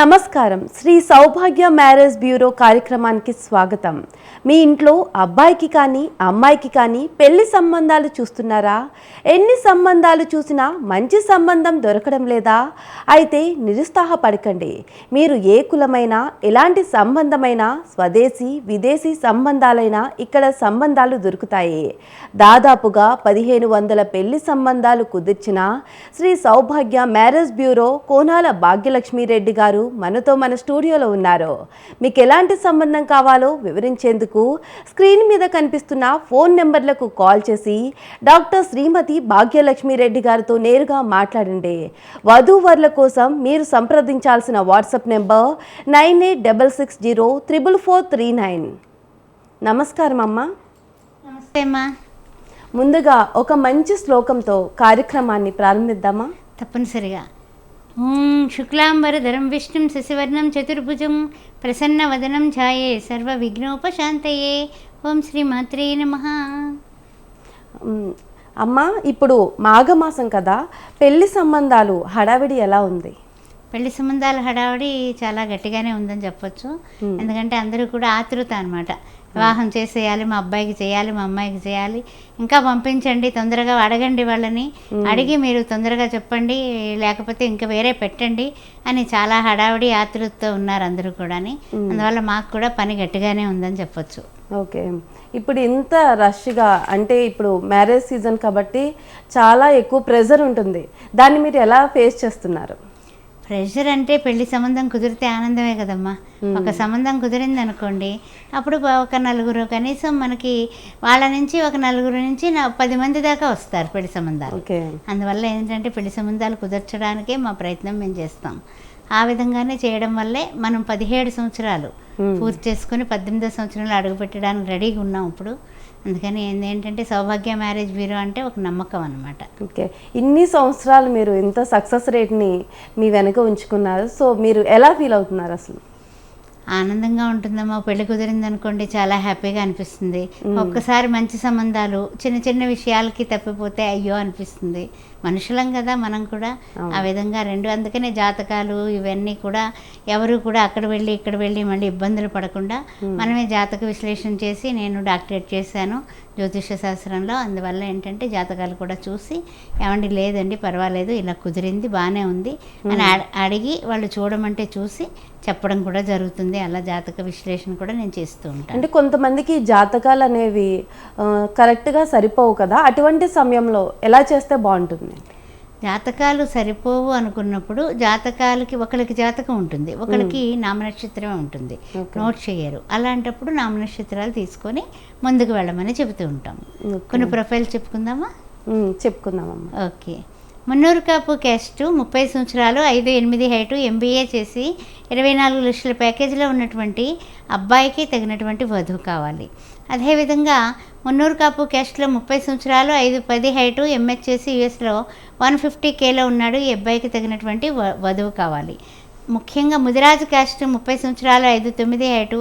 నమస్కారం. Shri Saubhagya marriage bureau కార్యక్రమానికి స్వాగతం. మీ ఇంట్లో అబ్బాయికి కానీ అమ్మాయికి కానీ పెళ్లి సంబంధాలు చూస్తున్నారా? ఎన్ని సంబంధాలు చూసినా మంచి సంబంధం దొరకడం లేదా? అయితే నిరుత్సాహపడకండి. మీరు ఏ కులమైనా ఎలాంటి సంబంధమైనా స్వదేశీ విదేశీ సంబంధాలైనా ఇక్కడ సంబంధాలు దొరుకుతాయి. దాదాపుగా 1500 పెళ్లి సంబంధాలు కుదిర్చిన శ్రీ సౌభాగ్య మ్యారేజ్ బ్యూరో కోనాల భాగ్యలక్ష్మి రెడ్డి గారు మనతో మన స్టూడియోలో ఉన్నారు. మీకు ఎలాంటి సంబంధం కావాలో వివరించేందుకు స్క్రీన్ మీద కనిపిస్తున్న ఫోన్ నెంబర్లకు కాల్ చేసి డాక్టర్ శ్రీమతి భాగ్యలక్ష్మి రెడ్డి గారితో నేరుగా మాట్లాడండి. వధూవరుల కోసం మీరు సంప్రదించాల్సిన వాట్సాప్ నెంబర్ 9866044439. నమస్కారం అమ్మ. నమస్తే అమ్మా. ముందుగా ఒక మంచి శ్లోకంతో కార్యక్రమాన్ని ప్రారంభిద్దామా? తప్పనిసరిగా. శుక్లాంబరధరం విష్ణుం శశివర్ణం చతుర్భుజం ప్రసన్నవదనం ఛాయే సర్వ విఘ్నోపశాంతయే. ఓం శ్రీ మాత్రే నమః. అమ్మ, ఇప్పుడు మాఘమాసం కదా, పెళ్లి సంబంధాలు హడావిడి ఎలా ఉంది? పెళ్లి సంబంధాల హడావిడి చాలా గట్టిగానే ఉందని చెప్పొచ్చు. ఎందుకంటే అందరూ కూడా ఆతృత అనమాట. వివాహం చేసేయాలి, మా అబ్బాయికి చేయాలి, మా అమ్మాయికి చేయాలి, ఇంకా పంపించండి, తొందరగా అడగండి, వాళ్ళని అడిగి మీరు తొందరగా చెప్పండి, లేకపోతే ఇంకా వేరే పెట్టండి అని చాలా హడావిడి ఆతృతతో ఉన్నారు అందరూ కూడా. అందువల్ల మాకు కూడా పని గట్టిగానే ఉందని చెప్పొచ్చు. ఓకే. ఇప్పుడు ఇంత రష్గా, అంటే ఇప్పుడు మ్యారేజ్ సీజన్ కాబట్టి చాలా ఎక్కువ ప్రెజర్ ఉంటుంది. దాన్ని మీరు ఎలా ఫేస్ చేస్తున్నారు? ప్రెషర్ అంటే పెళ్లి సంబంధం కుదిరితే ఆనందమే కదమ్మా. ఒక సంబంధం కుదిరింది అనుకోండి, అప్పుడు ఒక నలుగురు, కనీసం మనకి వాళ్ళ నుంచి ఒక నలుగురు నుంచి 10 మంది దాకా వస్తారు పెళ్లి సంబంధాలు. అందువల్ల ఏంటంటే పెళ్లి సంబంధాలు కుదర్చడానికే మా ప్రయత్నం మేము చేస్తాం. ఆ విధంగానే చేయడం వల్లే మనం 17 సంవత్సరాలు పూర్తి చేసుకుని 18వ సంవత్సరంలో అడుగుపెట్టడానికి రెడీగా ఉన్నాం ఇప్పుడు. అందుకని ఏంటంటే సౌభాగ్య మ్యారేజ్ బ్యూరో అంటే ఒక నమ్మకం అనమాట. ఓకే. ఇన్ని సంవత్సరాలు మీరు ఇంత సక్సెస్ రేట్ని మీ వెనక ఉంచుకున్నారు. సో మీరు ఎలా ఫీల్ అవుతున్నారు అసలు? ఆనందంగా ఉంటుందమ్మా. పెళ్లి కుదిరింది అనుకోండి, చాలా హ్యాపీగా అనిపిస్తుంది. ఒక్కసారి మంచి సంబంధాలు చిన్న చిన్న విషయాలకి తప్పిపోతే అయ్యో అనిపిస్తుంది. మనుషులం కదా మనం కూడా, ఆ విధంగా రెండు. అందుకనే జాతకాలు ఇవన్నీ కూడా ఎవరు కూడా అక్కడ వెళ్ళి ఇక్కడ వెళ్ళి మళ్ళీ ఇబ్బందులు పడకుండా మనమే జాతక విశ్లేషణ చేసి, నేను డాక్టరేట్ చేశాను జ్యోతిష శాస్త్రంలో. అందువల్ల ఏంటంటే జాతకాలు కూడా చూసి, ఏమండి లేదండి పర్వాలేదు, ఇలా కుదిరింది బాగానే ఉంది అని అడిగి వాళ్ళు చూడమంటే చూసి చెప్పడం కూడా జరుగుతుంది. అలా జాతక విశ్లేషణ కూడా నేను చేస్తూ ఉంటాను. అంటే కొంతమందికి జాతకాలు అనేవి కరెక్ట్గా సరిపోవు కదా, అటువంటి సమయంలో ఎలా చేస్తే బాగుంటుంది? జాతకాలు సరిపోవు అనుకున్నప్పుడు జాతకాలకి ఒకరికి జాతకం ఉంటుంది, ఒకరికి నామనక్షత్రమే ఉంటుంది, నోట్ చేయరు. అలాంటప్పుడు నామనక్షత్రాలు తీసుకొని ముందుకు వెళ్ళమని చెబుతూ ఉంటాము. కొన్ని profile చెప్పుకుందామా? చెప్పుకుందామమ్మా. Okay. Munnuru Kapu caste, 30 సంవత్సరాలు, 5'8" హైటు, MBA చేసి 24 లక్షల ప్యాకేజీలో ఉన్నటువంటి అబ్బాయికి తగినటువంటి వధువు కావాలి. అదేవిధంగా మున్నూరు కాపు క్యాస్ట్లో 30 సంవత్సరాలు, 5'10" హైటు, MH చేసి యుఎస్లో 150Kలో ఉన్నాడు. ఈ అబ్బాయికి తగినటువంటి వధువు కావాలి. ముఖ్యంగా ముదిరాజు క్యాస్ట్, 30 సంవత్సరాలు, 5'9" హైటు,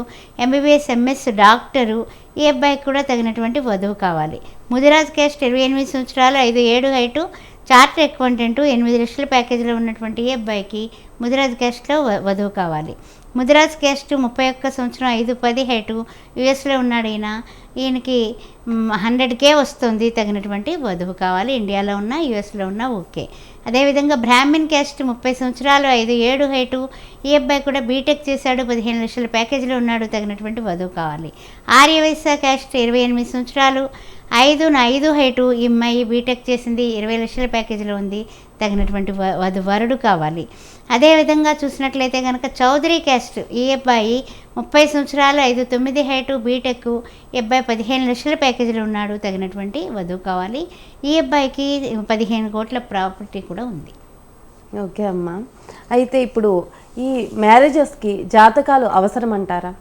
MBBS MS డాక్టరు. ఈ అబ్బాయికి కూడా తగినటువంటి వధువు కావాలి. ముదిరాజు క్యాస్ట్, 28 సంవత్సరాలు, 5'7" హైటు, చార్టర్ అకౌంటెంట్, 8 లక్షల ప్యాకేజీలో ఉన్నటువంటి ఈ అబ్బాయికి ముదిరాజ్ క్యాస్ట్లో వధువు కావాలి. ముదిరాజ్ క్యాస్ట్, 31 సంవత్సరం, 5'10" హైటు, యుఎస్లో ఉన్నాడు. ఈయనకి 100K వస్తుంది, తగినటువంటి వధువు కావాలి. ఇండియాలో ఉన్న యుఎస్లో ఉన్న ఓకే. అదేవిధంగా బ్రాహ్మిన్ క్యాస్ట్, 30 సంవత్సరాలు, 5'7" హైటు, ఈ అబ్బాయి కూడా బీటెక్ చేశాడు, 15 లక్షల ప్యాకేజీలో ఉన్నాడు, తగినటువంటి వధువు కావాలి. ఆర్యవైశ్య క్యాస్ట్, 28 సంవత్సరాలు, 5'5" హైటు, ఈ అమ్మాయి బీటెక్ చేసింది, 20 లక్షల ప్యాకేజీలో ఉంది, తగినటువంటి వరుడు కావాలి. అదేవిధంగా చూసినట్లయితే కనుక చౌదరి క్యాస్ట్, ఈ అబ్బాయి 30 సంవత్సరాలు, 5'9" హైటు, బీటెక్, ఈ అబ్బాయి 15 లక్షల ప్యాకేజీలో ఉన్నాడు, తగినటువంటి వధువు కావాలి. ఈ అబ్బాయికి 15 కోట్ల ప్రాపర్టీ కూడా ఉంది. ఓకే అమ్మ. అయితే ఇప్పుడు ఈ మ్యారేజెస్కి జాతకాలు అవసరం అంటారా?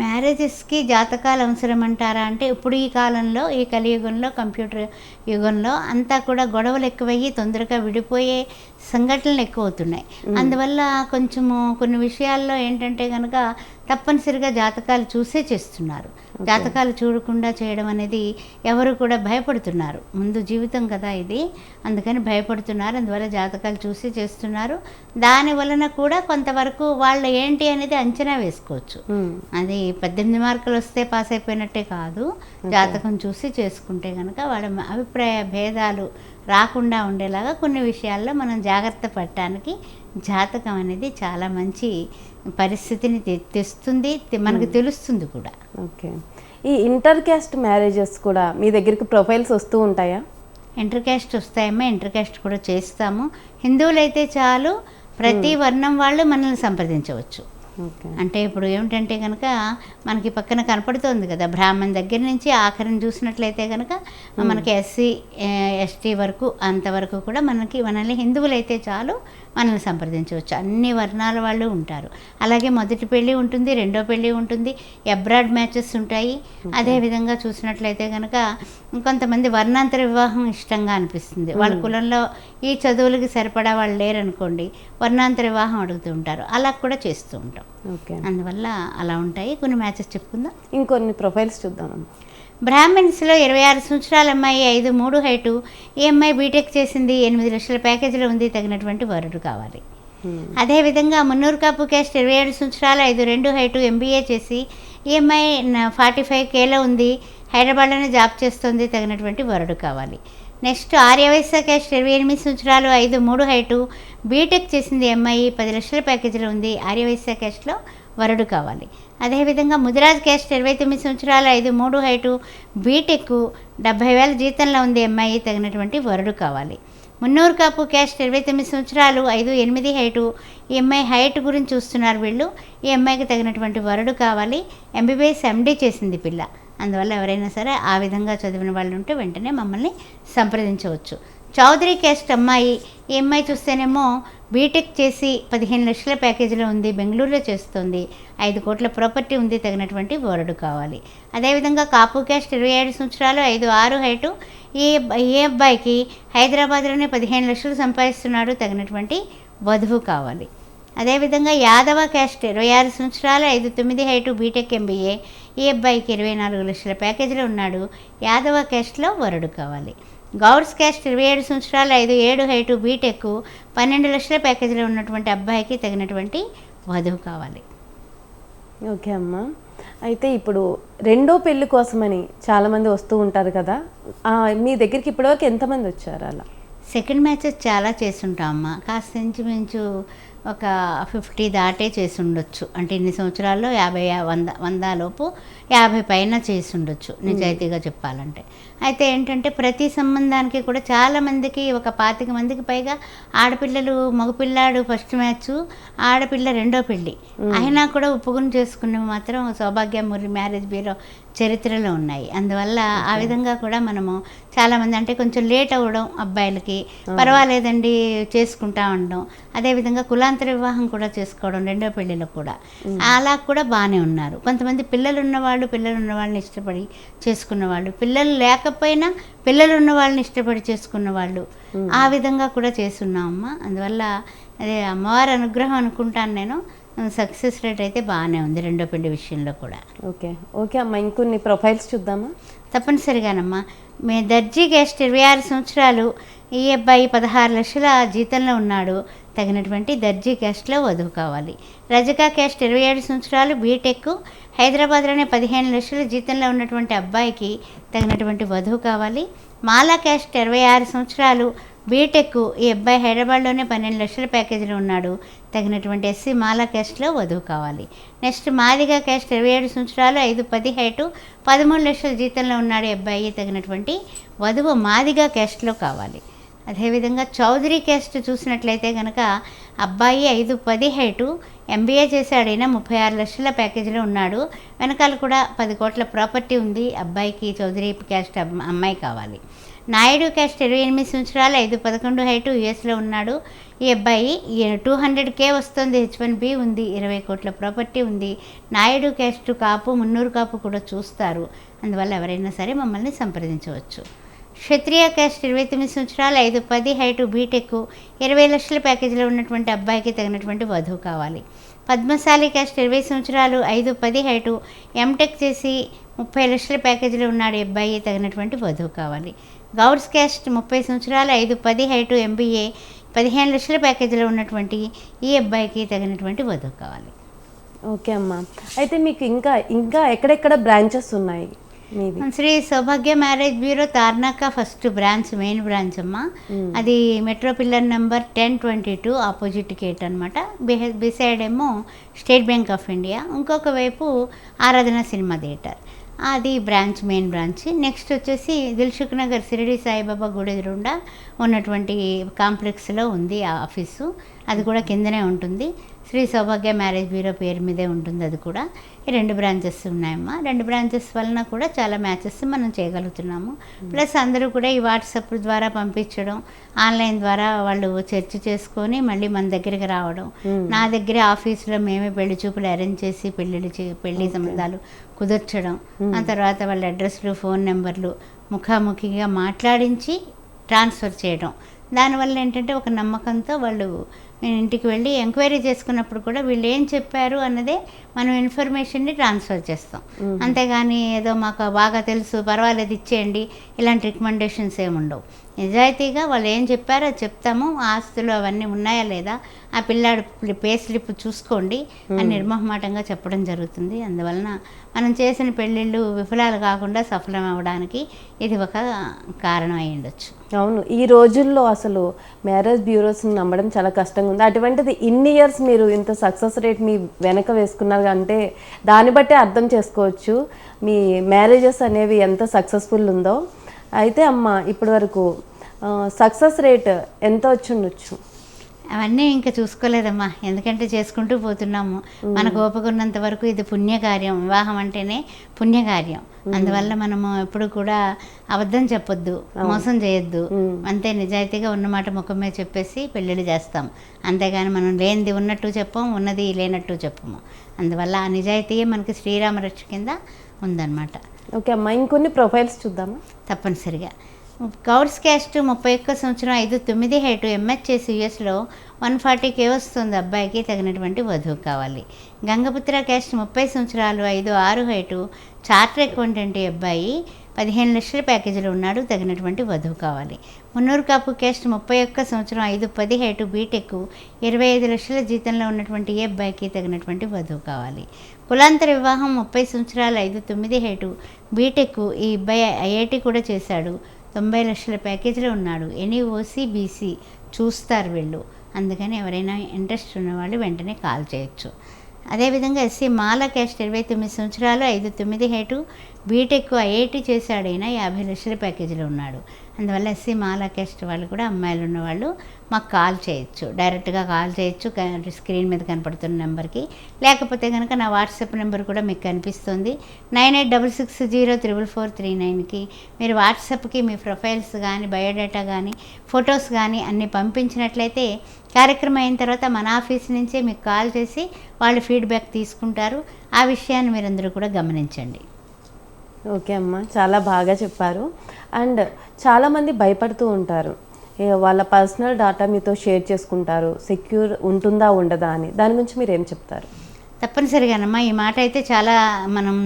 మ్యారేజెస్కి జాతకాలు అవసరం అంటారా అంటే, ఇప్పుడు ఈ కాలంలో, ఈ కలియుగంలో, కంప్యూటర్ యుగంలో అంతా కూడా గొడవలు ఎక్కువయ్యి తొందరగా విడిపోయే సంఘటనలు ఎక్కువ అవుతున్నాయి. అందువల్ల కొంచెము కొన్ని విషయాల్లో ఏంటంటే కనుక తప్పనిసరిగా జాతకాలు చూసే చేస్తున్నారు. జాతకాలు చూడకుండా చేయడం అనేది ఎవరు కూడా భయపడుతున్నారు. ముందు జీవితం కదా ఇది, అందుకని భయపడుతున్నారు. అందువల్ల జాతకాలు చూసి చేస్తున్నారు. దాని వలన కూడా కొంతవరకు వాళ్ళు ఏంటి అనేది అంచనా వేసుకోవచ్చు. అది 18 మార్కులు వస్తే పాస్ అయిపోయినట్టే కాదు. జాతకం చూసి చేసుకుంటే కనుక వాళ్ళ అభిప్రాయ భేదాలు రాకుండా ఉండేలాగా కొన్ని విషయాల్లో మనం జాగ్రత్త పడటానికి జాతకం అనేది చాలా మంచి పరిస్థితిని తెస్తుంది, మనకు తెలుస్తుంది కూడా. ఓకే. ఈ ఇంటర్ క్యాస్ట్ మ్యారేజెస్ కూడా మీ దగ్గరికి ప్రొఫైల్స్ వస్తూ ఉంటాయా? ఇంటర్ క్యాస్ట్ వస్తాయమ్మా, ఇంటర్ క్యాస్ట్ కూడా చేస్తాము. హిందువులైతే చాలు, ప్రతి వర్ణం వాళ్ళు మనల్ని సంప్రదించవచ్చు. అంటే ఇప్పుడు ఏమిటంటే కనుక మనకి పక్కన కనపడుతోంది కదా, బ్రాహ్మణ్ దగ్గర నుంచి ఆఖరిని చూసినట్లయితే కనుక మనకి ఎస్సీ ఎస్టీ వరకు అంతవరకు కూడా మనల్ని హిందువులైతే చాలు మనల్ని సంప్రదించవచ్చు. అన్ని వర్ణాల వాళ్ళు ఉంటారు. అలాగే మొదటి పెళ్ళి ఉంటుంది, రెండో పెళ్ళి ఉంటుంది, అబ్రాడ్ మ్యాచెస్ ఉంటాయి. అదేవిధంగా చూసినట్లయితే కనుక కొంతమంది వర్ణాంతర వివాహం ఇష్టంగా అనిపిస్తుంది. వాళ్ళ కులంలో ఈ చదువులకి సరిపడా వాళ్ళు లేరనుకోండి, వర్ణాంతర వివాహం అడుగుతూ ఉంటారు. అలా కూడా చేస్తూ ఉంటాం. అందువల్ల అలా ఉంటాయి. కొన్ని మ్యాచెస్ చెప్పుకుందాం, ఇంకొన్ని ప్రొఫైల్స్ చూద్దాం. బ్రాహ్మిన్స్లో 26 సంవత్సరాల అమ్మాయి, 5'3" హైటు. ఈ అమ్మాయి బీటెక్ చేసింది, 8 లక్షల ప్యాకేజీలో ఉంది, తగినటువంటి వరుడు కావాలి. అదేవిధంగా మున్నూరు కాపు క్యాస్ట్, 27 సంవత్సరాలు, 5'2" హైటు, ఎంబీఏ చేసి ఈ అమ్మాయి 45Kలో ఉంది, హైదరాబాద్లోనే జాబ్ చేస్తుంది, తగినటువంటి వరుడు కావాలి. నెక్స్ట్ ఆర్యవైశ్య క్యాస్ట్, 28 సంవత్సరాలు, 5'3" హైటు, బీటెక్ చేసింది అమ్మాయి, 10 లక్షల ప్యాకేజీలో ఉంది, ఆర్యవైశ్య క్యాస్ట్లో వరుడు కావాలి. అదేవిధంగా ముదిరాజ్ క్యాస్ట్, 29 సంవత్సరాలు, 5'3" హైటు, బీటెక్, 70,000 జీతంలో ఉంది అమ్మాయి, తగినటువంటి వరుడు కావాలి. మున్నూరు కాపు క్యాస్ట్, 29 సంవత్సరాలు, 5'8" హైటు, ఈ అమ్మాయి హైట్ గురించి చూస్తున్నారు వీళ్ళు. ఈ అమ్మాయికి తగినటువంటి వరుడు కావాలి. ఎంబీబీఎస్ ఎండీ చేసింది పిల్ల. అందువల్ల ఎవరైనా సరే ఆ విధంగా చదివిన వాళ్ళు ఉంటే వెంటనే మమ్మల్ని సంప్రదించవచ్చు. చౌదరి క్యాస్ట్ అమ్మాయి, ఈ అమ్మాయి చూస్తేనేమో బీటెక్ చేసి 15 లక్షల ప్యాకేజీలో ఉంది, బెంగళూరులో చేస్తుంది, 5 కోట్ల ప్రాపర్టీ ఉంది, తగినటువంటి వరుడు కావాలి. అదేవిధంగా కాపు క్యాస్ట్, 27 సంవత్సరాలు, 5'6" హైటు, ఈ అబ్బాయికి హైదరాబాద్లోనే 15 లక్షలు సంపాదిస్తున్నాడు, తగినటువంటి వధువు కావాలి. అదేవిధంగా యాదవ క్యాస్ట్, 26 సంవత్సరాలు, 5'9" హైటు, బీటెక్ ఎంబీఏ, ఈ అబ్బాయికి 24 లక్షల ప్యాకేజీలో ఉన్నాడు, యాదవ క్యాస్ట్లో వరుడు కావాలి. గౌడ్స్ క్యాస్ట్, 27 సంవత్సరాలు, 5'7" హైటు, బీటెక్, 12 లక్షల ప్యాకేజీలో ఉన్నటువంటి అబ్బాయికి తగినటువంటి వధువు కావాలి. ఓకే అమ్మ. అయితే ఇప్పుడు రెండో పెళ్లి కోసమని చాలామంది వస్తూ ఉంటారు కదా, మీ దగ్గరికి ఇప్పటివరకు ఎంతమంది వచ్చారు? అలా సెకండ్ మ్యాచెస్ చాలా చేస్తుంటామమ్మా. కాస్త ఇంచుమించు ఒక 50 దాటే చేసి ఉండొచ్చు. అంటే ఇన్ని సంవత్సరాల్లో 50 లోపు 50 పైన చేసి ఉండొచ్చు నిజాయితీగా చెప్పాలంటే. అయితే ఏంటంటే ప్రతి సంబంధానికి కూడా చాలామందికి, ఒక 25 మందికి పైగా ఆడపిల్లలు, మగపిల్లాడు ఫస్ట్ మ్యాచ్, ఆడపిల్ల రెండో పెళ్ళి అయినా కూడా ఒప్పుకుని చేసుకునేవి మాత్రం సౌభాగ్య మ్యారేజ్ బ్యూరో చరిత్రలో ఉన్నాయి. అందువల్ల ఆ విధంగా కూడా మనము చాలామంది, అంటే కొంచెం లేట్ అవ్వడం అబ్బాయిలకి పర్వాలేదండి చేసుకుంటా ఉండడం, అదేవిధంగా కులాంతర వివాహం కూడా చేసుకోవడం రెండో పెళ్ళిలో కూడా, అలా కూడా బాగానే ఉన్నారు. కొంతమంది పిల్లలు ఉన్న వాళ్ళని ఇష్టపడి చేసుకున్న వాళ్ళు, పిల్లలు లేకపోయినా పిల్లలు ఉన్న వాళ్ళని ఇష్టపడి చేసుకున్న వాళ్ళు, ఆ విధంగా కూడా చేస్తున్నామమ్మా. అందువల్ల అదే అమ్మవారి అనుగ్రహం అనుకుంటాను నేను. సక్సెస్ రేట్ అయితే బాగానే ఉంది రెండో పెళ్లి విషయంలో కూడా. ఓకే అమ్మ, ఇంకొన్ని ప్రొఫైల్స్ చూద్దామా? తప్పనిసరిగానమ్మా. దర్జీ క్యాస్ట్, 26 సంవత్సరాలు, ఈ అబ్బాయి 16 లక్షల జీతంలో ఉన్నాడు, తగినటువంటి దర్జీ క్యాస్ట్లో వధువు కావాలి. రజకా క్యాస్ట్, 27 సంవత్సరాలు, బీటెక్, హైదరాబాద్లోనే 15 లక్షల జీతంలో ఉన్నటువంటి అబ్బాయికి తగినటువంటి వధువు కావాలి. మాలా క్యాస్ట్, 26 సంవత్సరాలు, బీటెక్, ఈ అబ్బాయి హైదరాబాద్లోనే 12 లక్షల ప్యాకేజీలో ఉన్నాడు, తగినటువంటి ఎస్సీ మాలా క్యాస్ట్లో వధువు కావాలి. నెక్స్ట్ మాదిగా క్యాస్ట్, 27 సంవత్సరాలు, 5'10" హైటు, 13 లక్షల జీతంలో ఉన్నాడు ఈ అబ్బాయి, తగినటువంటి వధువు మాదిగా క్యాస్ట్లో కావాలి. అదేవిధంగా చౌదరి క్యాస్ట్ చూసినట్లయితే కనుక అబ్బాయి 5'10" హైటు, ఎంబీఏ చేశాడు, అయినా 36 లక్షల ప్యాకేజీలో ఉన్నాడు, వెనకాల కూడా 10 కోట్ల ప్రాపర్టీ ఉంది అబ్బాయికి. చౌదరి క్యాస్ట్ అమ్మాయి కావాలి. నాయుడు క్యాస్ట్, 28 సంవత్సరాలు, 5'11" హైటు, యుఎస్లో ఉన్నాడు ఈ అబ్బాయి, 200K వస్తుంది, H1B ఉంది, 20 కోట్ల ప్రాపర్టీ ఉంది. నాయుడు క్యాస్ట్ కాపు, మున్నూరు కాపు కూడా చూస్తారు. అందువల్ల ఎవరైనా సరే మమ్మల్ని సంప్రదించవచ్చు. క్షత్రియ క్యాస్ట్, 29 సంవత్సరాలు, 5'10" హైటు, బీటెక్, 20 లక్షల ప్యాకేజీలో ఉన్నటువంటి అబ్బాయికి తగినటువంటి వధువు కావాలి. పద్మశాలి క్యాస్ట్ 20 సంవత్సరాలు 5'10" హైటు, ఎంటెక్ చేసి 30 లక్షల ప్యాకేజీలో ఉన్నాడు ఈ అబ్బాయి, తగినటువంటి వధువు కావాలి. గౌడ్స్ క్యాస్ట్ 30 సంవత్సరాలు 5'10" హైటు, MBA 15 లక్షల ప్యాకేజీలో ఉన్నటువంటి ఈ అబ్బాయికి తగినటువంటి వధువు కావాలి. ఓకే అమ్మా, అయితే మీకు ఇంకా ఎక్కడెక్కడ బ్రాంచెస్ ఉన్నాయి మీది? Shri Saubhagya marriage bureau Tarnaka first branch, main branch అమ్మ. అది metro pillar number 1022 opposite gate అనమాట. బిసైడ్ ఏమో స్టేట్ బ్యాంక్ ఆఫ్ ఇండియా, ఇంకొక వైపు ఆరాధన సినిమా థియేటర్, అది బ్రాంచ్, మెయిన్ బ్రాంచ్. నెక్స్ట్ వచ్చేసి దిల్సుఖ్ నగర్ షిరిడి సాయిబాబా గుడి ఎదురుండా ఉన్నటువంటి కాంప్లెక్స్లో ఉంది ఆ ఆఫీసు, అది కూడా కిందనే ఉంటుంది. శ్రీ సౌభాగ్య మ్యారేజ్ బ్యూరో పేరు మీదే ఉంటుంది అది కూడా. ఈ 2 బ్రాంచెస్ ఉన్నాయమ్మా. 2 బ్రాంచెస్ వలన కూడా చాలా మ్యాచెస్ మనం చేయగలుగుతున్నాము. ప్లస్ అందరూ కూడా ఈ వాట్సాప్ ద్వారా పంపించడం, ఆన్లైన్ ద్వారా వాళ్ళు చర్చ చేసుకొని మళ్ళీ మన దగ్గరికి రావడం, నా దగ్గరే ఆఫీసులో మేమే పెళ్లి చూపులు అరేంజ్ చేసి పెళ్లి సంబంధాలు కుదర్చడం, ఆ తర్వాత వాళ్ళ అడ్రస్లు, ఫోన్ నెంబర్లు ముఖాముఖిగా మాట్లాడించి ట్రాన్స్ఫర్ చేయడం. దానివల్ల ఏంటంటే ఒక నమ్మకంతో వాళ్ళు ఇంటికి వెళ్ళి ఎంక్వైరీ చేసుకున్నప్పుడు కూడా వీళ్ళు ఏం చెప్పారు అన్నదే మనం ఇన్ఫర్మేషన్ని ట్రాన్స్ఫర్ చేస్తాం. అంతేగాని ఏదో మాకు బాగా తెలుసు పర్వాలేదు ఇచ్చేయండి ఇలాంటి రికమెండేషన్స్ ఏమి ఉండవు. నిజాయితీగా వాళ్ళు ఏం చెప్పారో చెప్తాము. ఆస్తులు అవన్నీ ఉన్నాయా లేదా, ఆ పిల్లాడు పే స్లిప్ చూసుకోండి అని నిర్మోహమాటంగా చెప్పడం జరుగుతుంది. అందువలన మనం చేసిన పెళ్ళిళ్ళు విఫలాలు కాకుండా సఫలం అవ్వడానికి ఇది ఒక కారణం అయి ఉండొచ్చు. అవును, ఈ రోజుల్లో అసలు మ్యారేజ్ బ్యూరోస్ని నమ్మడం చాలా కష్టంగా ఉంది. అటువంటిది ఇన్ని ఇయర్స్ మీరు ఇంత సక్సెస్ రేట్ మీ వెనక వేసుకున్నారు అంటే దాన్ని బట్టే అర్థం చేసుకోవచ్చు మీ మ్యారేజెస్ అనేవి ఎంత సక్సెస్ఫుల్ ఉందో. అయితే అమ్మ, ఇప్పటి వరకు సక్సెస్ రేట్ ఎంత వచ్చి ఉండొచ్చు? అవన్నీ ఇంకా చూసుకోలేదమ్మా, ఎందుకంటే చేసుకుంటూ పోతున్నాము. మనకు ఓపుకున్నంత వరకు ఇది పుణ్యకార్యం. వివాహం అంటేనే పుణ్యకార్యం. అందువల్ల మనము ఎప్పుడు కూడా అబద్ధం చెప్పొద్దు, మోసం చేయొద్దు. అంతే, నిజాయితీగా ఉన్నమాట ముఖం మీద చెప్పేసి పెళ్ళిళ్ళు చేస్తాం. అంతేగాని మనం లేనిది ఉన్నట్టు చెప్పం, ఉన్నది లేనట్టు చెప్పము. అందువల్ల ఆ నిజాయితీయే మనకి శ్రీరామ రక్ష కింద ఉందన్నమాట. ఓకే అమ్మా, ఇంకొన్ని ప్రొఫైల్స్ చూద్దామా? తప్పనిసరిగా. గౌడ్స్ క్యాస్ట్ 31 సంవత్సరం 5'9" హైటు, ఎంఎస్ చేసి యుఎస్లో 140K వస్తుంది అబ్బాయికి, తగినటువంటి వధువు కావాలి. గంగపుత్ర క్యాస్ట్ 30 సంవత్సరాలు 5'6" హైటు, చార్టర్ అకౌంటెంట్ అబ్బాయి, 15 లక్షల ప్యాకేజీలో ఉన్నాడు, తగినటువంటి వధువు కావాలి. మున్నూరు కాపు క్యాస్ట్ 31 సంవత్సరం 5'10" హైటు, బీటెక్ 25 లక్షల జీతంలో ఉన్నటువంటి ఈ అబ్బాయికి తగినటువంటి వధువు కావాలి. కులాంతర వివాహం 30 సంవత్సరాలు 5'9" హైటు, బీటెక్, ఈ అబ్బాయి ఐఐటి కూడా చేశాడు, 90 లక్షల ప్యాకేజీలో ఉన్నాడు. ఎనీ ఓసీ బీసీ చూస్తారు వీళ్ళు, అందుకని ఎవరైనా ఇంట్రెస్ట్ ఉన్నవాళ్ళు వెంటనే కాల్ చేయొచ్చు. అదేవిధంగా ఎస్సీ మాల క్యాస్ట్ 29 సంవత్సరాలు 5'9" హైటు, బీటెక్, ఐఐటి చేశాడు, అయినా 50 లక్షల ప్యాకేజీలో ఉన్నాడు. అందువల్ల ఎస్సీ మాల క్యాస్ట్ వాళ్ళు కూడా అమ్మాయిలు ఉన్నవాళ్ళు మాకు కాల్ చేయొచ్చు, డైరెక్ట్గా కాల్ చేయొచ్చు స్క్రీన్ మీద కనపడుతున్న నెంబర్కి. లేకపోతే కనుక నా వాట్సాప్ నెంబర్ కూడా మీకు కనిపిస్తుంది, 9866044439కి. మీరు వాట్సాప్కి మీ ప్రొఫైల్స్ కానీ, బయోడేటా కానీ, ఫొటోస్ కానీ అన్నీ పంపించినట్లయితే కార్యక్రమం అయిన తర్వాత మన ఆఫీస్ నుంచే మీకు కాల్ చేసి వాళ్ళు ఫీడ్బ్యాక్ తీసుకుంటారు. ఆ విషయాన్ని మీరందరూ కూడా గమనించండి. ఓకే అమ్మ, చాలా బాగా చెప్పారు. అండ్ చాలామంది భయపడుతూ ఉంటారు, వాళ్ళ పర్సనల్ డాటా మీతో షేర్ చేసుకుంటారు, సెక్యూర్ ఉంటుందా ఉండదా అని. దాని గురించి మీరు ఏం చెప్తారు? తప్పనిసరిగానమ్మా, ఈ మాట అయితే చాలా మనం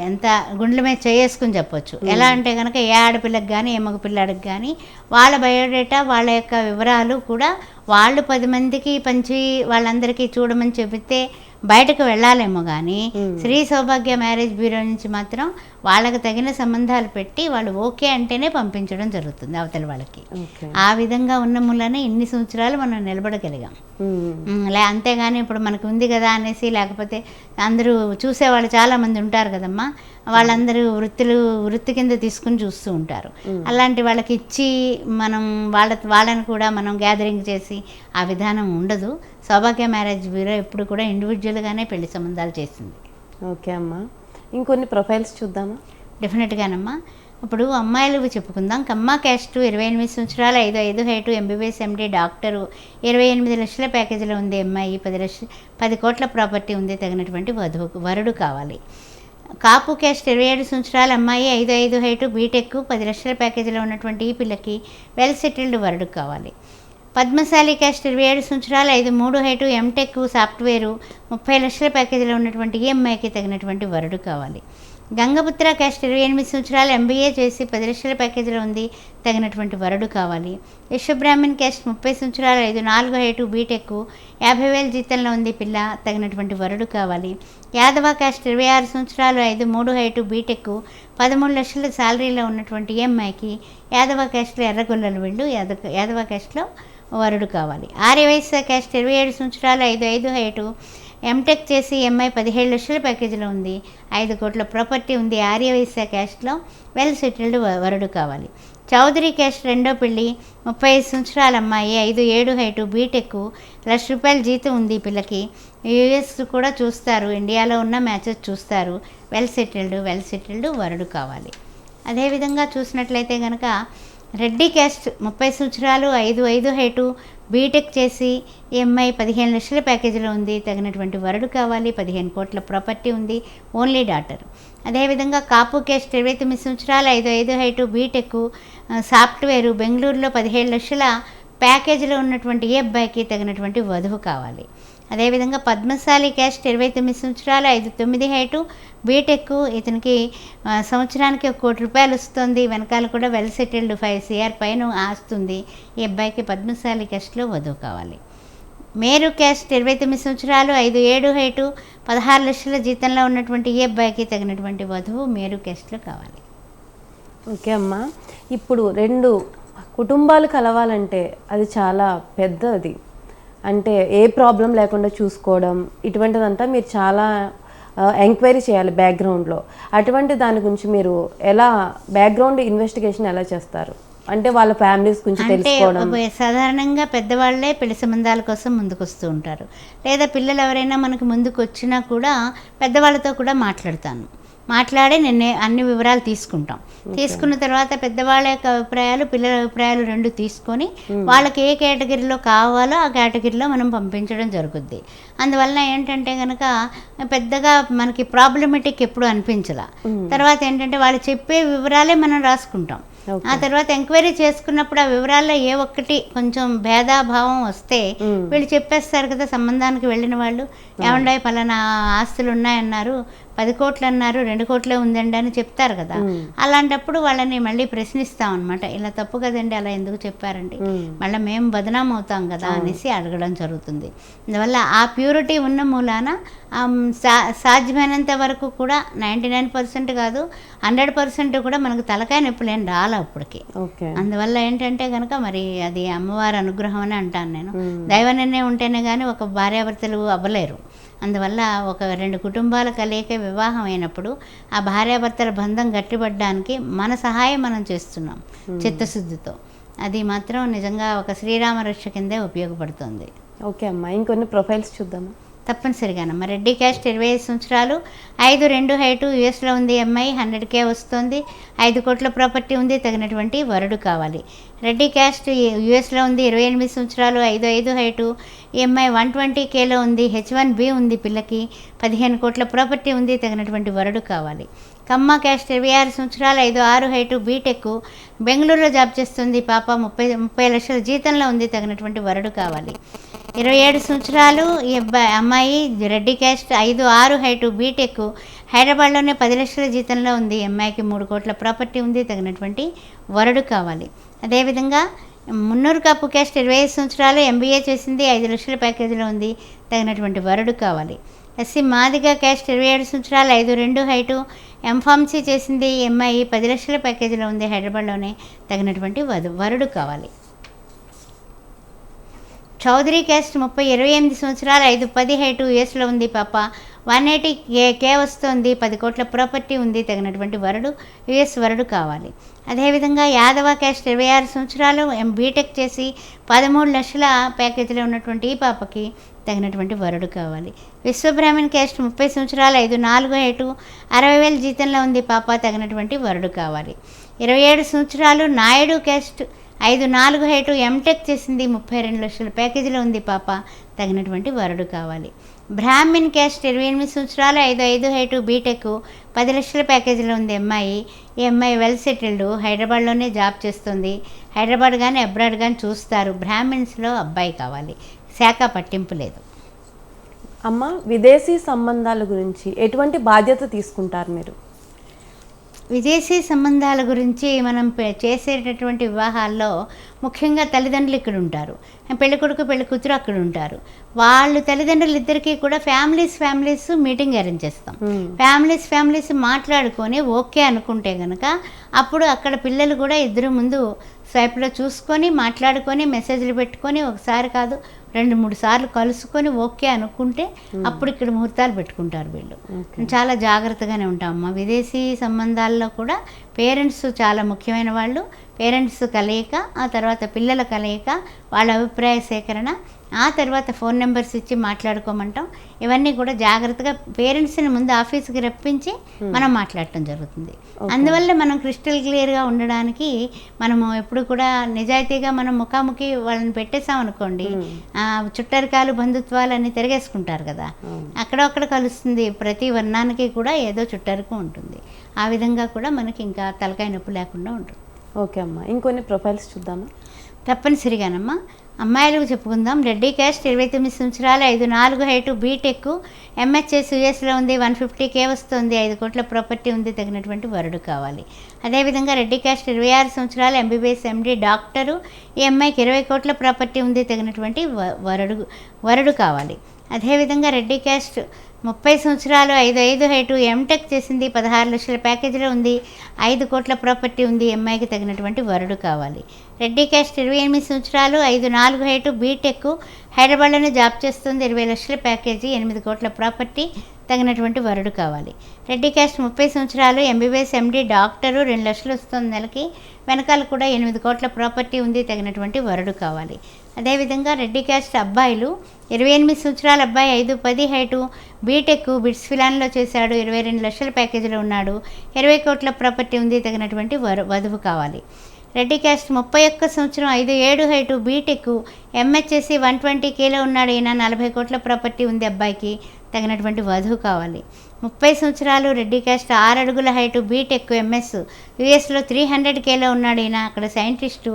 ఎంత గుండెల మీద చేసుకుని చెప్పొచ్చు. ఎలా అంటే కనుక ఏ ఆడపిల్లకి కానీ ఏ మగ పిల్లాడికి కానీ వాళ్ళ బయోడేటా, వాళ్ళ యొక్క వివరాలు కూడా వాళ్ళు 10 మందికి పంచి వాళ్ళందరికీ చూడమని చెబితే బయటకు వెళ్ళాలేమో కానీ శ్రీ సౌభాగ్య మ్యారేజ్ బ్యూరో నుంచి మాత్రం వాళ్ళకి తగిన సంబంధాలు పెట్టి వాళ్ళు ఓకే అంటేనే పంపించడం జరుగుతుంది అవతల వాళ్ళకి. ఆ విధంగా ఉన్న మూలనే ఇన్ని సంవత్సరాలు మనం నిలబడగలిగాం. అంతేగాని ఇప్పుడు మనకు ఉంది కదా అనేసి, లేకపోతే అందరూ చూసేవాళ్ళు చాలామంది ఉంటారు కదమ్మా, వాళ్ళందరూ వృత్తి కింద తీసుకుని చూస్తూ ఉంటారు. అలాంటి వాళ్ళకి ఇచ్చి మనం వాళ్ళని కూడా మనం గ్యాదరింగ్ చేసి ఆ విధానం ఉండదు. సౌభాగ్య మ్యారేజ్ బ్యూరో ఎప్పుడు కూడా ఇండివిజువల్గానే పెళ్లి సంబంధాలు చేసింది. ఓకే అమ్మా, ఇంకొన్ని ప్రొఫైల్స్ చూద్దామా? డెఫినెట్గానమ్మా. ఇప్పుడు అమ్మాయిలు చెప్పుకుందాం. కమ్మ క్యాస్ట్ 28 సంవత్సరాలు 5'5" హైటు, MBBS MD డాక్టరు, 28 లక్షల ప్యాకేజీలో ఉంది అమ్మాయి, 10 కోట్ల ప్రాపర్టీ ఉంది, తగినటువంటి వరుడు కావాలి. కాపు క్యాస్ట్ 27 సంవత్సరాల అమ్మాయి, 5'5" హైటు, బీటెక్, 10 లక్షల ప్యాకేజీలో ఉన్నటువంటి ఈ పిల్లకి వెల్ సెటిల్డ్ వరుడు కావాలి. పద్మశాలి క్యాస్ట్ 27 సంవత్సరాలు 5'3" హైటు ఎంటెక్ సాఫ్ట్వేరు 30 లక్షల ప్యాకేజీలో ఉన్నటువంటి ఈ అమ్మాయికి తగినటువంటి వరుడు కావాలి. గంగపుత్ర క్యాస్ట్ 28 సంవత్సరాలు MBA చేసి 10 లక్షల ప్యాకేజీలో ఉంది, తగినటువంటి వరుడు కావాలి. విశ్వబ్రాహ్మణ్ క్యాస్ట్ 30 సంవత్సరాలు 5'4" హైటు బీటెక్ 50,000 జీతంలో ఉంది పిల్ల, తగినటువంటి వరుడు కావాలి. యాదవ క్యాస్ట్ 26 సంవత్సరాలు 5'3" హైటు బీటెక్ 13 లక్షల శాలరీలో ఉన్నటువంటి ఈ అమ్మాయికి యాదవ క్యాస్ట్లో ఎర్రగొల్లలు వీళ్ళు యాదవ క్యాస్ట్లో వరుడు కావాలి. ఆర్యవైశ్య క్యాస్ట్ 27 సంవత్సరాలు 5'5" హైటు ఎంటెక్ చేసి ఎంఐ 17 లక్షల ప్యాకేజీలో ఉంది, 5 కోట్ల ప్రాపర్టీ ఉంది. ఆర్యవైశ్య క్యాస్ట్లో వెల్ సెటిల్డ్ వరుడు కావాలి. చౌదరి క్యాస్ట్ రెండో పెళ్ళి 35 సంవత్సరాల అమ్మాయి 5'7" హైటు బీటెక్ ₹1,00,000 జీతం ఉంది పిల్లకి. యూఎస్ కూడా చూస్తారు, ఇండియాలో ఉన్న మ్యాచెస్ చూస్తారు. వెల్ సెటిల్డ్ వరుడు కావాలి. అదేవిధంగా చూసినట్లయితే కనుక రెడ్డి క్యాస్ట్ 30 సంవత్సరాలు 5'5" హైటు బీటెక్ చేసి ఎంఐ 15 లక్షల ప్యాకేజీలో ఉంది, తగినటువంటి వరుడు కావాలి. 15 కోట్ల ప్రాపర్టీ ఉంది, ఓన్లీ డాటర్. అదేవిధంగా కాపు క్యాస్ట్ 29 సంవత్సరాలు 5'5" హైటు బీటెక్ సాఫ్ట్వేరు బెంగళూరులో 17 లక్షల ప్యాకేజీలో ఉన్నటువంటి ఈ అబ్బాయికి తగినటువంటి వధువు కావాలి. అదేవిధంగా పద్మశాలి క్యాస్ట్ 29 సంవత్సరాలు 5'9" హైటు బీటెక్, ఇతనికి సంవత్సరానికి ₹1 కోటి వస్తుంది, వెనకాల కూడా వెల్ సెటిల్డ్ 5 CR పైన ఆస్తుంది. ఈ అబ్బాయికి పద్మశాలి క్యాస్ట్లో వధువు కావాలి. మేరు క్యాస్ట్ 29 సంవత్సరాలు 5'7" హైటు 16 లక్షల జీతంలో ఉన్నటువంటి ఈ అబ్బాయికి తగినటువంటి వధువు మేరు క్యాస్ట్లో కావాలి. ఓకే అమ్మా, ఇప్పుడు 2 కుటుంబాలు కలవాలంటే అది చాలా పెద్దది. అంటే ఏ ప్రాబ్లం లేకుండా చూసుకోవడం ఇటువంటిదంతా మీరు చాలా ఎంక్వైరీ చేయాలి బ్యాక్గ్రౌండ్లో. అటువంటి దాని గురించి మీరు ఎలా బ్యాక్గ్రౌండ్ ఇన్వెస్టిగేషన్ ఎలా చేస్తారు? అంటే వాళ్ళ ఫ్యామిలీస్ గురించి తెలుసుకోవడం. సాధారణంగా పెద్దవాళ్లే పెళ్లి సంబంధాల కోసం ముందుకు వస్తూ ఉంటారు, లేదా పిల్లలు ఎవరైనా మనకు ముందుకు వచ్చినా కూడా పెద్దవాళ్ళతో కూడా మాట్లాడి నిన్నే అన్ని వివరాలు తీసుకుంటాం. తీసుకున్న తర్వాత పెద్దవాళ్ళ యొక్క అభిప్రాయాలు పిల్లల అభిప్రాయాలు 2 తీసుకొని వాళ్ళకి ఏ కేటగిరీలో కావాలో ఆ కేటగిరీలో మనం పంపించడం జరుగుద్ది. అందువలన ఏంటంటే కనుక పెద్దగా మనకి ప్రాబ్లమెటిక్ ఎప్పుడు అనిపించలా. తర్వాత ఏంటంటే వాళ్ళు చెప్పే వివరాలే మనం రాసుకుంటాం. ఆ తర్వాత ఎంక్వైరీ చేసుకున్నప్పుడు ఆ వివరాల్లో ఏ ఒక్కటి కొంచెం భేదాభావం వస్తే వీళ్ళు చెప్పేస్తారు కదా సంబంధానికి వెళ్ళిన వాళ్ళు, ఏమండే పలానా ఆస్తులు ఉన్నాయన్నారు, 10 కోట్లు అన్నారు, 2 కోట్లే ఉందండి అని చెప్తారు కదా. అలాంటప్పుడు వాళ్ళని మళ్ళీ ప్రశ్నిస్తాం అనమాట. ఇలా తప్పు కదండి, అలా ఎందుకు చెప్పారండి, మళ్ళీ మేము బదనాం అవుతాం కదా అనేసి అడగడం జరుగుతుంది. అందువల్ల ఆ ప్యూరిటీ ఉన్న మూలాన సాధ్యమైనంత వరకు కూడా 99% కాదు 100% కూడా మనకు తలకాయ నొప్పులు ఏం రాలే అప్పటికి. అందువల్ల ఏంటంటే కనుక మరి అది అమ్మవారి అనుగ్రహం అని అంటాను నేను. దైవ నిర్ణయం ఉంటేనే కానీ ఒక భార్యాభర్తలు అవ్వలేరు. అందువల్ల ఒక 2 కుటుంబాల కలయిక వివాహం అయినప్పుడు ఆ భార్యాభర్తల బంధం గట్టిపడడానికి మన సహాయం మనం చేస్తున్నాం చిత్తశుద్ధితో. అది మాత్రం నిజంగా ఒక శ్రీరామ రక్ష కిందే ఉపయోగపడుతుంది. ఓకే అమ్మా, ఇంకొన్ని ప్రొఫైల్స్ చూద్దామా? తప్పనిసరిగానమ్మా. రెడ్డి క్యాస్ట్ 25 సంవత్సరాలు 5'2" హైటు యూఎస్లో ఉంది, ఎంఐ 100K వస్తుంది, 5 కోట్ల ప్రాపర్టీ ఉంది, తగినటువంటి వరుడు కావాలి. రెడ్డి క్యాస్ట్ యూఎస్లో ఉంది, 28 సంవత్సరాలు 5'5" హైటు ఎంఐ 120Kలో ఉంది, H1B ఉంది పిల్లకి, 15 కోట్ల ప్రాపర్టీ ఉంది, తగినటువంటి వరుడు కావాలి. కమ్మ క్యాస్ట్ 26 సంవత్సరాలు 5'6" హైటు బీటెక్ బెంగళూరులో జాబ్ చేస్తుంది పాప, 30 లక్షల జీతంలో ఉంది, తగినటువంటి వరుడు కావాలి. 27 సంవత్సరాలు ఈ అమ్మాయి రెడ్డి క్యాస్ట్ 5'6" హైటు బీటెక్ హైదరాబాద్లోనే 10 లక్షల జీతంలో ఉంది, అమ్మాయికి 3 కోట్ల ప్రాపర్టీ ఉంది, తగినటువంటి వరుడు కావాలి. అదేవిధంగా మున్నూరు కాపు క్యాస్ట్ 25 సంవత్సరాలు MBA చేసింది, 5 లక్షల ప్యాకేజీలో ఉంది, తగినటువంటి వరుడు కావాలి. ఎస్సీ మాదిగ క్యాస్ట్ 27 సంవత్సరాలు 5'2" హైటు ఎంఫార్మసీ చేసింది, ఎంఐ 10 లక్షల ప్యాకేజీలో ఉంది, హైదరాబాద్లోనే, తగినటువంటి వరుడు కావాలి. చౌదరి క్యాస్ట్ 28 సంవత్సరాలు 5'10" హైటు యూఎస్లో ఉంది పాప, 180K వస్తుంది, 10 కోట్ల ప్రాపర్టీ ఉంది, తగినటువంటి వరుడు యూఎస్ వరుడు కావాలి. అదేవిధంగా యాదవ క్యాస్ట్ 26 సంవత్సరాలు బీటెక్ చేసి 13 లక్షల ప్యాకేజీలో ఉన్నటువంటి ఈ పాపకి తగినటువంటి వరుడు కావాలి. విశ్వబ్రాహ్మణ్ క్యాస్ట్ 30 సంవత్సరాలు 5'4" హైటు 60,000 జీతంలో ఉంది పాప, తగినటువంటి వరుడు కావాలి. 27 సంవత్సరాలు నాయుడు క్యాస్ట్ 5'4" హైటు ఎంటెక్ చేసింది, 32 లక్షల ప్యాకేజీలో ఉంది పాప, తగినటువంటి వరుడు కావాలి. బ్రాహ్మణ్ క్యాస్ట్ 28 సంవత్సరాలు 5'5" హైటు బీటెక్ 10 లక్షల ప్యాకేజీలో ఉంది, అమ్మాయి ఈ అమ్మాయి వెల్ సెటిల్డ్, హైదరాబాద్లోనే జాబ్ చేస్తుంది. హైదరాబాద్ కానీ అబ్రాడ్ కానీ చూస్తారు. బ్రాహ్మిన్స్లో అబ్బాయి కావాలి, శాఖ పట్టింపు లేదు. అమ్మ, విదేశీ సంబంధాల గురించి ఎటువంటి బాధ్యత తీసుకుంటారు మీరు? విదేశీ సంబంధాల గురించి మనం చేసేటటువంటి వివాహాల్లో ముఖ్యంగా తల్లిదండ్రులు ఇక్కడ ఉంటారు, పెళ్ళికొడుకు పెళ్ళికూతురు అక్కడ ఉంటారు. వాళ్ళు తల్లిదండ్రులు ఇద్దరికీ కూడా ఫ్యామిలీస్ మీటింగ్ అరేంజ్ చేస్తాం. ఫ్యామిలీస్ మాట్లాడుకొని ఓకే అనుకుంటే కనుక అప్పుడు అక్కడ పిల్లలు కూడా ఇద్దరు ముందు స్వైప్లో చూసుకొని మాట్లాడుకొని మెసేజ్లు పెట్టుకొని ఒకసారి కాదు 2-3 సార్లు కలుసుకొని ఓకే అనుకుంటే అప్పుడు ఇక్కడ ముహూర్తాలు పెట్టుకుంటారు వీళ్ళు. చాలా జాగ్రత్తగానే ఉంటామమ్మా. విదేశీ సంబంధాల్లో కూడా పేరెంట్స్ చాలా ముఖ్యమైన వాళ్ళు. పేరెంట్స్ కలయిక, ఆ తర్వాత పిల్లల కలయిక, వాళ్ళ అభిప్రాయ సేకరణ, ఆ తర్వాత ఫోన్ నెంబర్స్ ఇచ్చి మాట్లాడుకోమంటాం. ఇవన్నీ కూడా జాగ్రత్తగా పేరెంట్స్ని ముందు ఆఫీస్కి రప్పించి మనం మాట్లాడటం జరుగుతుంది. అందువల్ల మనం క్రిస్టల్ క్లియర్గా ఉండడానికి మనము ఎప్పుడు కూడా నిజాయితీగా మనం ముఖాముఖి వాళ్ళని పెట్టేసాం అనుకోండి, చుట్టరికాలు బంధుత్వాలు అన్నీ తిరగేసుకుంటారు కదా, అక్కడక్కడ కలుస్తుంది. ప్రతి వర్ణానికి కూడా ఏదో చుట్టరికం ఉంటుంది. ఆ విధంగా కూడా మనకి ఇంకా తలకాయ నొప్పి లేకుండా ఉంటుంది. ఓకే అమ్మ, ఇంకొన్ని ప్రొఫైల్స్ చూద్దామా? తప్పనిసరిగానమ్మా. అమ్మాయిలకు చెప్పుకుందాం. రెడ్డి క్యాస్ట్, 29 సంవత్సరాలు, 5'4" హైటు, బీటెక్, ఎంహెచ్ఎస్ యూఎస్లో ఉంది, 150K వస్తుంది, 5 కోట్ల ప్రాపర్టీ ఉంది, తగినటువంటి వరుడు కావాలి. అదేవిధంగా రెడ్డి క్యాస్ట్, 26 సంవత్సరాలు, MBBS MD డాక్టరు, ఈ అమ్మాయికి 20 కోట్ల ప్రాపర్టీ ఉంది, తగినటువంటి వరుడు కావాలి. అదేవిధంగా రెడ్డి క్యాస్ట్, 30 సంవత్సరాలు, 5'5" హైటు, ఎంటెక్ చేసింది, 16 లక్షల ప్యాకేజీలో ఉంది, 5 కోట్ల ప్రాపర్టీ ఉంది, అమ్మాయికి తగినటువంటి వరుడు కావాలి. రెడ్డి క్యాస్ట్, 28 సంవత్సరాలు, 5'4" హైటు, బీటెక్, హైదరాబాద్లోనే జాబ్ చేస్తుంది, 20 లక్షల ప్యాకేజీ, 8 కోట్ల ప్రాపర్టీ, తగినటువంటి వరుడు కావాలి. రెడ్డి క్యాస్ట్, 30 సంవత్సరాలు, MBBS MD డాక్టరు, 2 లక్షలు వస్తుంది నెలకి, వెనకాల కూడా 8 కోట్ల ప్రాపర్టీ ఉంది, తగినటువంటి వరుడు కావాలి. అదేవిధంగా రెడ్డి క్యాస్ట్ అబ్బాయిలు, 28 సంవత్సరాల అబ్బాయి, 5'10" హైటు, బీటెక్, బిట్స్ ఫిలాన్లో చేశాడు, 22 లక్షల ప్యాకేజీలో ఉన్నాడు, 20 కోట్ల ప్రాపర్టీ ఉంది, తగినటువంటి వధువు కావాలి. రెడ్డి క్యాస్ట్, 31 సంవత్సరం, 5'7" హైటు, బీటెక్, ఎంహెచ్ఎస్సి, 120Kలో ఉన్నాడు, ఈయన 40 కోట్ల ప్రాపర్టీ ఉంది, అబ్బాయికి తగినటువంటి వధువు కావాలి. 30 సంవత్సరాలు, రెడ్డి క్యాస్ట్, 6 అడుగుల హైటు, బీటెక్, ఎంఎస్, యూఎస్లో 300Kలో ఉన్నాడు, ఈయన అక్కడ సైంటిస్టు,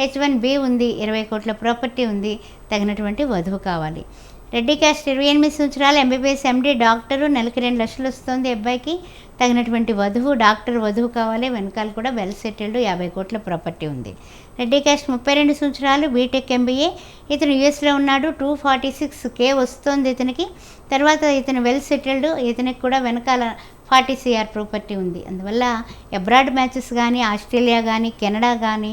H1B ఉంది, 20 కోట్ల ప్రాపర్టీ ఉంది, తగినటువంటి వధువు కావాలి. రెడ్డి క్యాస్ట్, 28 సంవత్సరాలు, MBBS MD డాక్టరు, నెలకి 2 లక్షలు వస్తుంది, అబ్బాయికి తగినటువంటి డాక్టర్ వధువు కావాలి, వెనకాల కూడా వెల్ సెటిల్డ్, 50 కోట్ల ప్రాపర్టీ ఉంది. రెడ్డి క్యాస్ట్, 32 సంవత్సరాలు, బీటెక్ MBA, ఇతను యూఎస్లో ఉన్నాడు, 246K వస్తుంది ఇతనికి, తర్వాత ఇతను వెల్ సెటిల్డ్, ఇతనికి కూడా వెనకాల 40 CR ప్రాపర్టీ ఉంది. అందువల్ల అబ్రాడ్ మ్యాచెస్ కానీ, ఆస్ట్రేలియా కానీ, కెనడా కానీ,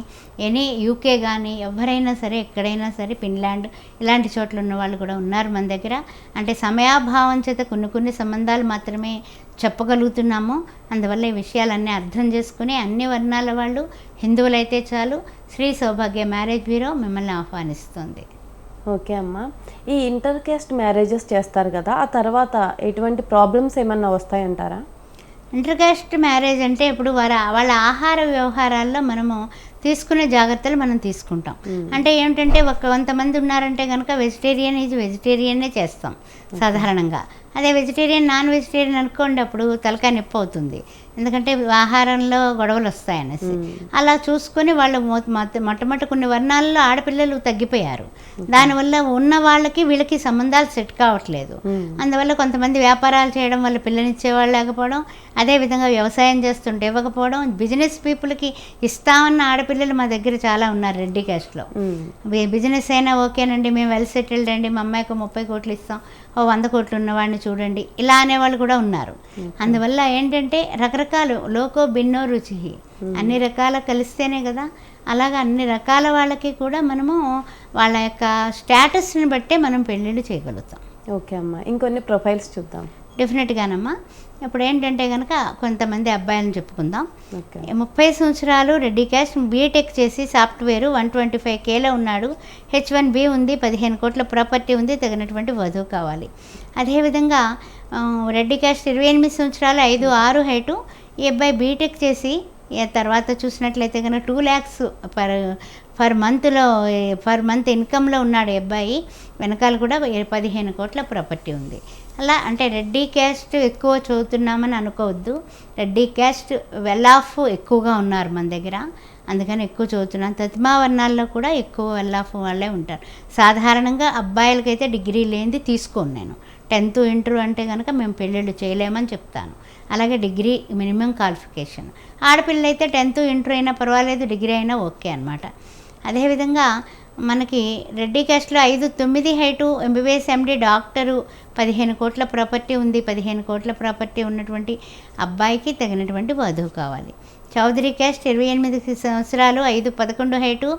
UK కానీ, ఎవరైనా సరే ఎక్కడైనా సరే, ఫిన్లాండ్ ఇలాంటి చోట్ల ఉన్న వాళ్ళు కూడా ఉన్నారు మన దగ్గర. అంటే సమయాభావం చేత కొన్ని సంబంధాలు మాత్రమే చెప్పగలుగుతున్నాము. అందువల్ల ఈ విషయాలన్నీ అర్థం చేసుకుని అన్ని వర్ణాల వాళ్ళు, హిందువులైతే చాలు, శ్రీ సౌభాగ్య మ్యారేజ్ బ్యూరో మిమ్మల్ని ఆహ్వానిస్తుంది. ఓకే అమ్మ, ఈ ఇంటర్ క్యాస్ట్ మ్యారేజెస్ చేస్తారు కదా, ఆ తర్వాత ఎటువంటి ప్రాబ్లమ్స్ ఏమన్నా వస్తాయంటారా? ఇంటర్ క్యాస్ట్ మ్యారేజ్ అంటే ఇప్పుడు వాళ్ళ ఆహార వ్యవహారాల్లో మనము తీసుకునే జాగ్రత్తలు మనం తీసుకుంటాం. అంటే ఏమిటంటే కొంతమంది ఉన్నారంటే కనుక వెజిటేరియనే చేస్తాం సాధారణంగా. అదే వెజిటేరియన్ నాన్ వెజిటేరియన్ అనుకోండి, అప్పుడు తలకాయ నొప్పి అవుతుంది, ఎందుకంటే ఆహారంలో గొడవలు వస్తాయనేసి. అలా చూసుకొని వాళ్ళు మొట్టమొదటి కొన్ని వర్ణాల్లో ఆడపిల్లలు తగ్గిపోయారు. దానివల్ల ఉన్న వాళ్ళకి వీళ్ళకి సంబంధాలు సెట్ కావట్లేదు. అందువల్ల కొంతమంది వ్యాపారాలు చేయడం వల్ల పిల్లనిచ్చేవాళ్ళు లేకపోవడం, అదేవిధంగా వ్యవసాయం చేస్తుంటే ఇవ్వకపోవడం, బిజినెస్ పీపుల్కి ఇస్తామన్న ఆడపిల్లలు మా దగ్గర చాలా ఉన్నారు రెడ్డి క్యాస్ట్లో. బిజినెస్ అయినా ఓకేనండి, మేము వెల్ సెటిల్డ్ అండి, మా అమ్మాయికి 30 కోట్లు ఇస్తాం, 100 కోట్లు ఉన్నవాడిని చూడండి, ఇలా అనేవాళ్ళు కూడా ఉన్నారు. అందువల్ల ఏంటంటే రకరకాలు లోకో భిన్నో రుచి, అన్ని రకాల కలిస్తేనే కదా. అలాగా అన్ని రకాల వాళ్ళకి కూడా మనము వాళ్ళ యొక్క స్టేటస్ని బట్టే మనం పెళ్ళిళ్ళు చేయగలుగుతాం. ఓకే అమ్మ, ఇంకొన్ని ప్రొఫైల్స్ చూద్దాం. డెఫినెట్గానమ్మా. ఇప్పుడు ఏంటంటే కనుక కొంతమంది అబ్బాయిలను చెప్పుకుందాం. 30 సంవత్సరాలు, రెడ్డి క్యాస్ట్, బీటెక్ చేసి సాఫ్ట్వేర్, 125Kలో ఉన్నాడు, H1B ఉంది, 15 కోట్ల ప్రాపర్టీ ఉంది, తగినటువంటి వధువు కావాలి. అదేవిధంగా రెడ్డి క్యాస్ట్, 28 సంవత్సరాలు, 5'6" హైటు, ఈ అబ్బాయి బీటెక్ చేసి తర్వాత చూసినట్లయితే కనుక 2 lakhs పర్ మంత్ ఇన్కంలో ఉన్నాడు అబ్బాయి, వెనకాల కూడా 15 కోట్ల ప్రాపర్టీ ఉంది. అలా అంటే రెడ్డి క్యాస్ట్ ఎక్కువ చదువుతున్నామని అనుకోవద్దు. రెడ్డి క్యాస్ట్ వెల్ ఆఫ్ ఎక్కువగా ఉన్నారు మన దగ్గర, అందుకని ఎక్కువ చదువుతున్నాను. తతిమా వర్ణాల్లో కూడా ఎక్కువ వెల్ ఆఫ్ వాళ్ళే ఉంటారు. సాధారణంగా అబ్బాయిలకైతే డిగ్రీ లేనిది తీసుకోను నేను. 10th ఇంటర్ అంటే కనుక మేము పెళ్ళిళ్ళు చేయలేమని చెప్తాను. అలాగే డిగ్రీ మినిమం క్వాలిఫికేషన్. ఆడపిల్లలైతే 10th ఇంటర్ అయినా పర్వాలేదు, డిగ్రీ అయినా ఓకే అనమాట. అదేవిధంగా మనకి రెడ్డి క్యాస్ట్లో 5'9" హైటు, ఎంబీబీఎస్ ఎండి, డాక్టరు, 15 కోట్ల ప్రాపర్టీ ఉంది. 15 కోట్ల ప్రాపర్టీ ఉన్నటువంటి అబ్బాయికి తగినటువంటి వధువు కావాలి. చౌదరి క్యాస్ట్ 28 సంవత్సరాలు, 5'11" హైటు,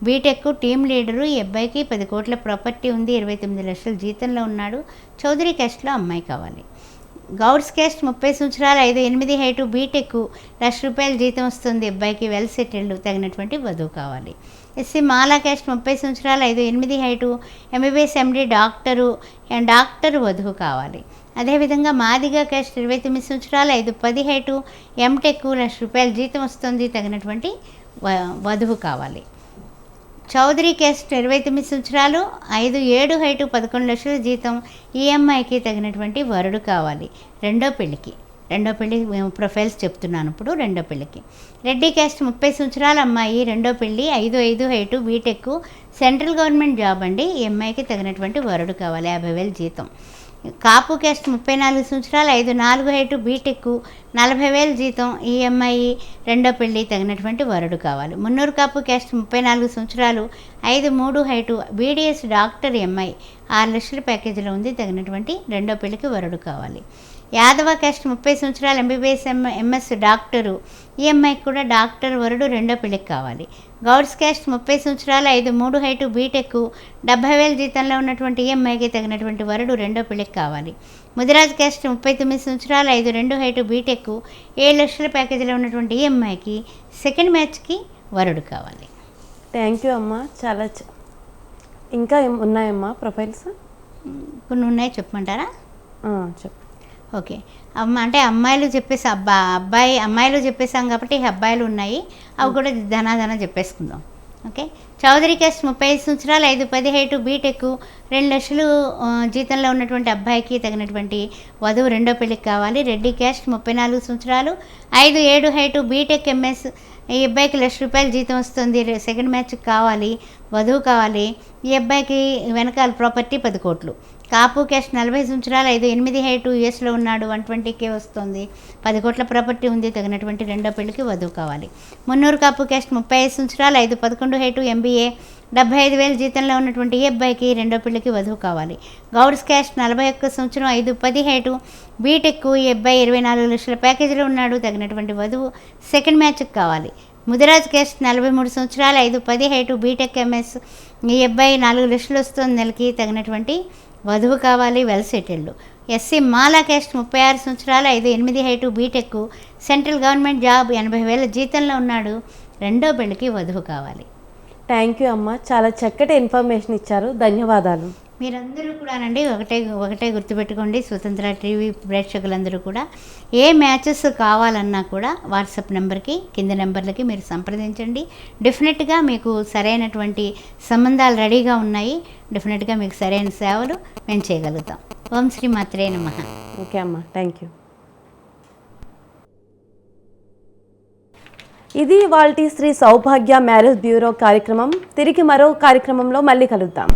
బీటెక్, టీమ్ లీడరు. ఈ అబ్బాయికి 10 కోట్ల ప్రాపర్టీ ఉంది, 29 లక్షల జీతంలో ఉన్నాడు. చౌదరి క్యాస్ట్లో అమ్మాయి కావాలి. గౌడ్స్ క్యాస్ట్ 30 సంవత్సరాలు, 5'8" హైటు, బీటెక్, ₹1,00,000 జీతం వస్తుంది. అబ్బాయికి వెల్ సెటిల్డ్, తగినటువంటి వధువు కావాలి. ఎస్సీ మాలా క్యాస్ట్ 30 సంవత్సరాలు, 5'8" హైటు, ఎంబీబీఎస్ ఎండి, డాక్టరు వధువు కావాలి. అదేవిధంగా మాదిగా క్యాస్ట్ 29 సంవత్సరాలు, 5'10" హైటు, ఎంటెక్, ₹1,00,000 జీతం వస్తుంది. తగినటువంటి వధువు కావాలి. చౌదరి క్యాస్ట్ 29 సంవత్సరాలు, 5'7" హైటు, 11 లక్షల జీతం. ఈఎంఐకి తగినటువంటి వరుడు కావాలి రెండో పెళ్ళికి. మేము ప్రొఫైల్స్ చెప్తున్నాను ఇప్పుడు రెండో పెళ్ళికి. రెడ్డి క్యాస్ట్ 30 సంవత్సరాల అమ్మాయి, రెండో పెళ్ళి, 5'5" height, BTech, central government job అండి. ఈ అమ్మాయికి తగినటువంటి వరుడు కావాలి, 50,000 జీతం. కాపు క్యాస్ట్ 34 సంవత్సరాలు, 5'4" హైటు, బీటెక్, 40,000 జీతం. ఈ అమ్మాయి రెండో పెళ్ళి, తగినటువంటి వరుడు కావాలి. మున్నూరు కాపు క్యాస్ట్ 34 సంవత్సరాలు, 5'3" హైటు, బీడీఎస్ డాక్టర్. ఎంఐ 6 లక్షల ప్యాకేజీలో ఉంది. తగినటువంటి రెండో పెళ్ళికి వరుడు కావాలి. యాదవ క్యాస్ట్ 30 సంవత్సరాలు, ఎంబీబీఎస్ ఎంఎస్ డాక్టరు. ఈ అమ్మాయికి కూడా డాక్టర్ వరుడు రెండో పెళ్ళికి కావాలి. గౌడ్స్ క్యాస్ట్ 30 సంవత్సరాలు, 5'3" హైటు, బీటెక్, 70,000 జీతంలో ఉన్నటువంటి ఈ అమ్మాయికి తగినటువంటి వరుడు రెండో పెళ్ళికి కావాలి. ముదిరాజ్ క్యాస్ట్ 39 సంవత్సరాలు, 5'2" హైటు, బీటెక్, 7 లక్షల ప్యాకేజీలో ఉన్నటువంటి ఈ అమ్మాయికి సెకండ్ మ్యాచ్కి వరుడు కావాలి. థ్యాంక్ యూ అమ్మ. చాలా ఇంకా ఉన్నాయమ్మా ప్రొఫైల్స్? కొన్ని ఉన్నాయి, చెప్పమంటారా? చెప్పు. ఓకే. అంటే అమ్మాయిలు చెప్పేసి అమ్మాయిలు చెప్పేసాం కాబట్టి అబ్బాయిలు ఉన్నాయి, అవి కూడా ధనాధన చెప్పేసుకుందాం. ఓకే. చౌదరి క్యాస్ట్ 35 సంవత్సరాలు, 5'10" హైటు, బీటెక్, 2 లక్షలు జీతంలో ఉన్నటువంటి అబ్బాయికి తగినటువంటి వధువు రెండో పెళ్ళికి కావాలి. రెడ్డి క్యాస్ట్ 34 సంవత్సరాలు, 5'7" హైటు, బీటెక్, ఎంఎస్. ఈ అబ్బాయికి ₹1,00,000 జీతం వస్తుంది. సెకండ్ మ్యాచ్కి కావాలి, వధువు కావాలి. ఈ అబ్బాయికి వెనకాల ప్రాపర్టీ 10 కోట్లు. కాపు క్యాస్ట్ 40 సంవత్సరాలు, 5'8" హైటు, యూఎస్లో ఉన్నాడు, 120K వస్తుంది. 10 కోట్ల ప్రాపర్టీ ఉంది. తగినటువంటి రెండో పెళ్ళికి వధువు కావాలి. మున్నూరు కాపు క్యాస్ట్ 35 సంవత్సరాలు, 5'11" హైటు, ఎంబీఏ, 75,000 జీతంలో ఉన్నటువంటి ఈ అబ్బాయికి రెండో పెళ్ళికి వధువు కావాలి. గౌడ్స్ క్యాస్ట్ 41 సంవత్సరం, 5'10" హైటు, బీటెక్. ఈ అబ్బాయి 24 లక్షల ప్యాకేజీలో ఉన్నాడు. తగినటువంటి వధువు సెకండ్ మ్యాచ్కి కావాలి. ముదిరాజ్ క్యాస్ట్ 43 సంవత్సరాలు, 5'10" హైటు, బీటెక్, ఎంఎస్. ఈ అబ్బాయి 4 లక్షలు వస్తుంది నెలకి. తగినటువంటి వధువు కావాలి, well settled. SC Mala caste 36 సంవత్సరాలు, 5'8" height, BTech, central government job, 80,000 జీతంలో ఉన్నాడు. రెండో పెళ్ళికి వధువు కావాలి. థ్యాంక్ యూ అమ్మ. చాలా చక్కటి ఇన్ఫర్మేషన్ ఇచ్చారు. ధన్యవాదాలు. మీరందరూ కూడానండి ఒకటే గుర్తుపెట్టుకోండి, స్వతంత్ర టీవీ ప్రేక్షకులందరూ కూడా ఏ మ్యాచెస్ కావాలన్నా కూడా వాట్సాప్ నెంబర్కి, కింద నెంబర్లకి మీరు సంప్రదించండి. డెఫినెట్గా మీకు సరైనటువంటి సంబంధాలు రెడీగా ఉన్నాయి. డెఫినెట్గా మీకు సరైన సేవలు మేము చేయగలుగుతాం. ఓం శ్రీ మాత్రే నమః. ఓకే అమ్మ, థ్యాంక్ యూ. ఇది ఇవాల్టి శ్రీ సౌభాగ్య మ్యారేజ్ బ్యూరో కార్యక్రమం. తిరిగి మరో కార్యక్రమంలో మళ్ళీ కలుద్దాం.